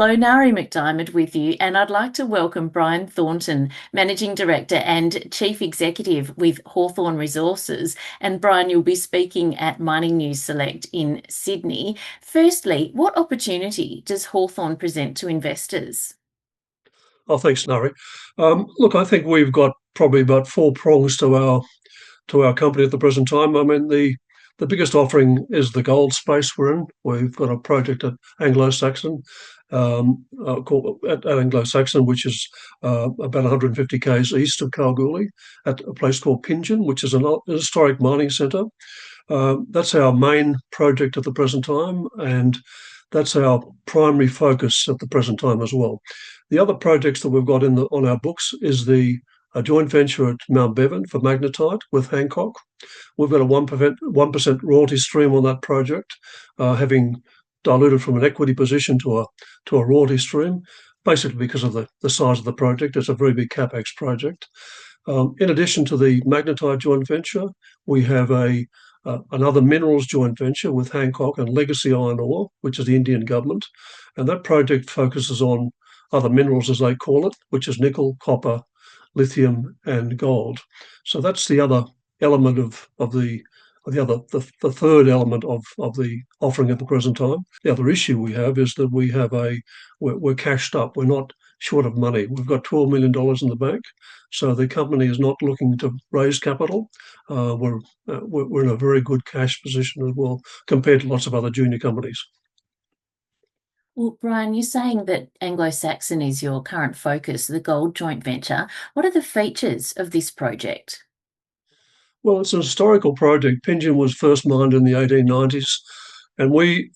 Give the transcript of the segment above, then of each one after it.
Hello, Nari McDiarmid with you, and I'd like to welcome Brian Thornton, Managing Director and Chief Executive with Hawthorn Resources. And Brian, you'll be speaking at MiningNews Select in Sydney. Firstly, what opportunity does Hawthorn present to investors? Oh, thanks, Nari. Look, I think we've got probably about four prongs to our company at the present time. I mean, the biggest offering is the gold space we're in. We've got a project at Anglo Saxon, called at Anglo Saxon, which is about 150 k's east of Kalgoorlie, at a place called Pingeon, which is an historic mining centre. That's our main project at the present time, and that's our primary focus at the present time as well. The other projects that we've got on our books is a joint venture at Mount Bevan for magnetite with Hancock. We've got a 1% royalty stream on that project, having diluted from an equity position to a royalty stream, basically because of the size of the project. It's a very big capex project. In addition to the magnetite joint venture, we have another minerals joint venture with Hancock and Legacy Iron Ore, which is the Indian government, and that project focuses on other minerals, as they call it, which is nickel, copper, lithium, and gold. So that's the other element the third element of the offering at the present time. The other issue we have is that we're cashed up. We're not short of money. We've got $12 million in the bank, so the company is not looking to raise capital. We're in a very good cash position as well compared to lots of other junior companies. Well, Brian, you're saying that Anglo Saxon is your current focus, the gold joint venture. What are the features of this project? Well, it's a historical project. Pingeon was first mined in the 1890s, and we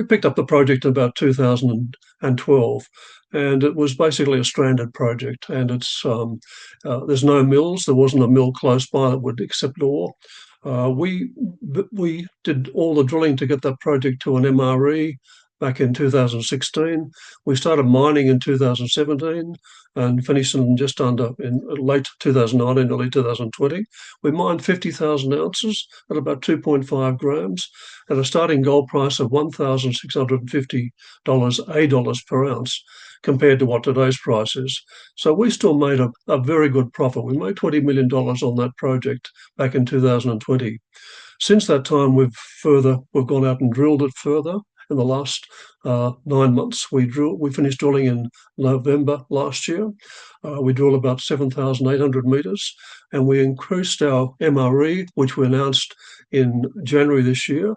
picked up the project in about 2012, and it was basically a stranded project. And there's no mills. There wasn't a mill close by that would accept ore. We did all the drilling to get that project to an MRE back in 2016. We started mining in 2017 and finished in late 2019, early 2020. We mined 50,000 ounces at about 2.5 grams at a starting gold price of $1,650 per ounce compared to what today's price is. So we still made a very good profit. We made $20 million on that project back in 2020. Since that time, we've gone out and drilled it further. In the last 9 months, we finished drilling in November last year. We drilled about 7,800 meters, and we increased our MRE, which we announced in January this year,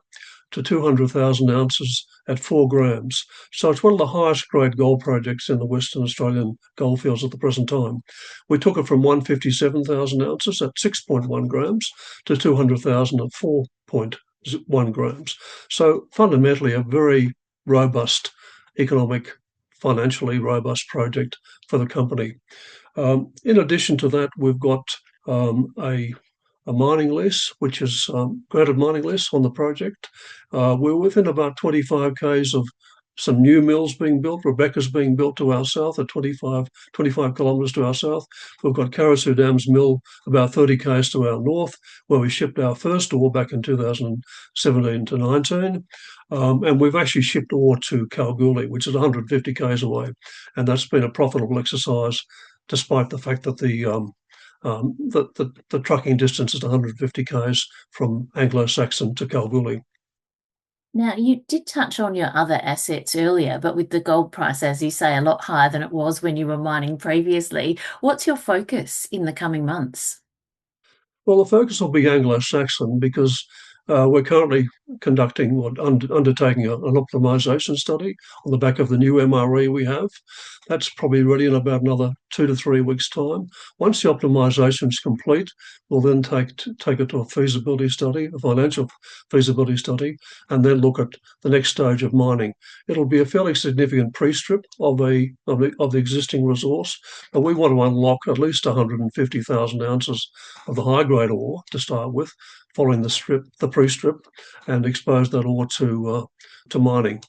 to 200,000 ounces at 4 grams. So it's one of the highest grade gold projects in the Western Australian goldfields at the present time. We took it from 157,000 ounces at 6.1 grams to 200,000 at 4.1 grams. So fundamentally a very robust, financially robust project for the company. In addition to that, we've got a mining lease, which is granted mining lease on the project. We're within about 25 k's of some new mills being built. Rebecca's being built to our south at 25 kilometres to our south. We've got Carosue Dam's mill about 30 k's to our north, where we shipped our first ore back in 2017 to 19. And we've actually shipped ore to Kalgoorlie, which is 150 k's away. And that's been a profitable exercise, despite the fact that the trucking distance is 150 k's from Anglo Saxon to Kalgoorlie. Now, you did touch on your other assets earlier, but with the gold price, as you say, a lot higher than it was when you were mining previously, what's your focus in the coming months? Well, the focus will be Anglo Saxon because we're currently undertaking an optimisation study on the back of the new MRE we have. That's probably ready in about another 2 to 3 weeks' time. Once the optimisation is complete, we'll then take it to a feasibility study, a financial feasibility study, and then look at the next stage of mining. It'll be a fairly significant pre-strip of the existing resource, but we want to unlock at least 150,000 ounces of the high-grade ore to start with, following the pre-strip, and expose that ore to mining.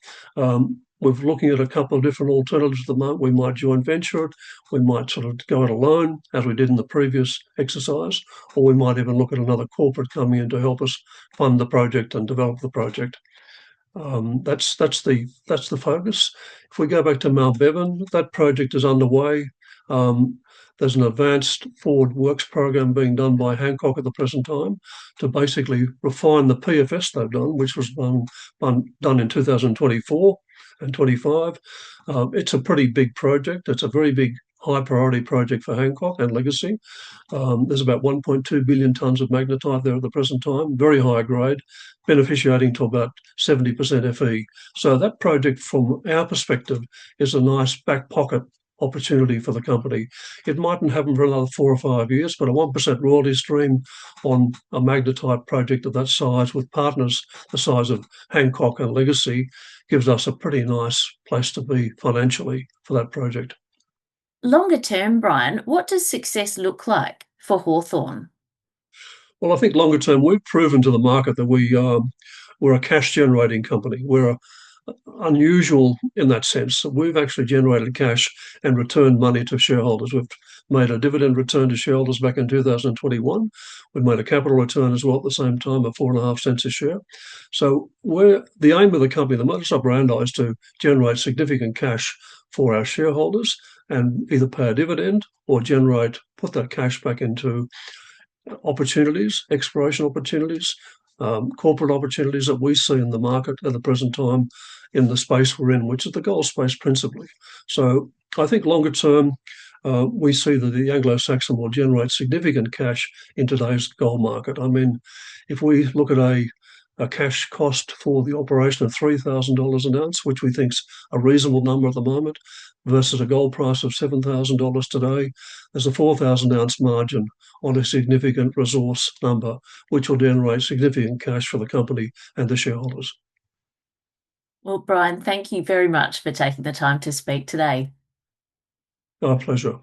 We're looking at a couple of different alternatives at the moment. We might joint venture it, we might sort of go it alone, as we did in the previous exercise, or we might even look at another corporate coming in to help us fund the project and develop the project. That's the focus. If we go back to Mount Bevan, that project is underway. Um, there's an advanced forward works program being done by Hancock at the present time to basically refine the PFS they've done, which was done in 2024 and 25. It's a pretty big project. It's a very big, high priority project for Hancock and Legacy. There's about 1.2 billion tonnes of magnetite there at the present time, very high grade, beneficiating to about 70% Fe. So that project, from our perspective, is a nice back pocket opportunity for the company. It mightn't happen for another 4 or 5 years, but a 1% royalty stream on a magnetite project of that size with partners the size of Hancock and Legacy gives us a pretty nice place to be financially for that project. Longer term, Brian, what does success look like for Hawthorn? Well, I think longer term, we've proven to the market that we're a cash generating company. We're unusual in that sense. We've actually generated cash and returned money to shareholders. We've made a dividend return to shareholders back in 2021. We've made a capital return as well at the same time of 4.5 cents a share. So the aim of the company, the modus operandi, is to generate significant cash for our shareholders and either pay a dividend or put that cash back into opportunities, exploration opportunities, corporate opportunities that we see in the market at the present time in the space we're in, which is the gold space principally. So I think longer term, we see that the Anglo Saxon will generate significant cash in today's gold market. I mean, if we look at a cash cost for the operation of $3,000 an ounce, which we think is a reasonable number at the moment, versus a gold price of $7,000 today, there's a 4,000 ounce margin on a significant resource number, which will generate significant cash for the company and the shareholders. Well, Brian, thank you very much for taking the time to speak today. Our pleasure.